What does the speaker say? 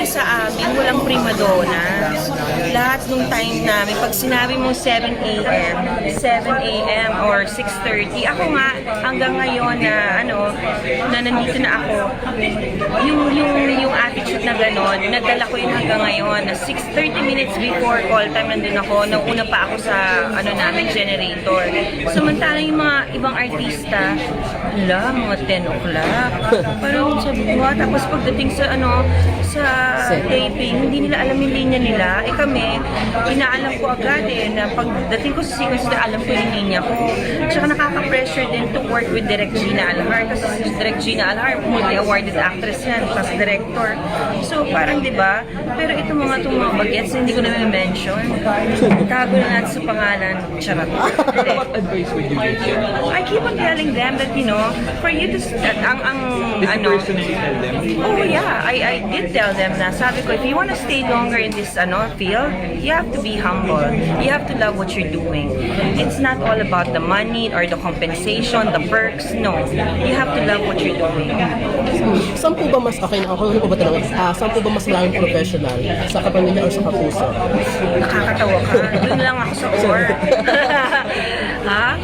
Dito sa amin, walang prima donna. Lahat nung time namin, pag sinabi mo 7 a.m., 7 a.m. or 6:30, ako nga, hanggang ngayon na, na nandito na ako, yung attitude na gano'n, nadala ko yun hanggang ngayon, na 30 minutes before call time, nandun ako, nauna pa ako sa, namin, generator. Samantalang yung mga ibang artista, mga 10 o'clock. Parang sabi ko, tapos pagdating sa, sa taping, hindi nila alam yung linya nila. Kami, inaalam ko agad na pagdating ko sa sequence na alam ko yung linya ko. Tsaka nakaka-pressure din to work with Direk Gina Alhar kasi si Direk Gina Alhar, multi-awarded actress yan, plus director. So parang, di ba? Pero itong mga bagets, hindi ko na mention. Tago na natin sa pangalan. Charot. What advice would you give them? I keep on telling them that, for you to, Did you personally tell them? Oh yeah, I did tell them na sabi ko, if you want to stay longer in this field, you have to be humble. You have to love what you're doing. It's not all about the money or the compensation, the perks. No, you have to love what you're doing. Saan po ba mas, ako po ba tanong, saan po ba mas maraming professional? Sa kapamilya o sa kapuso? Nakakatawa ka. Doon lang ako sa core. Ha?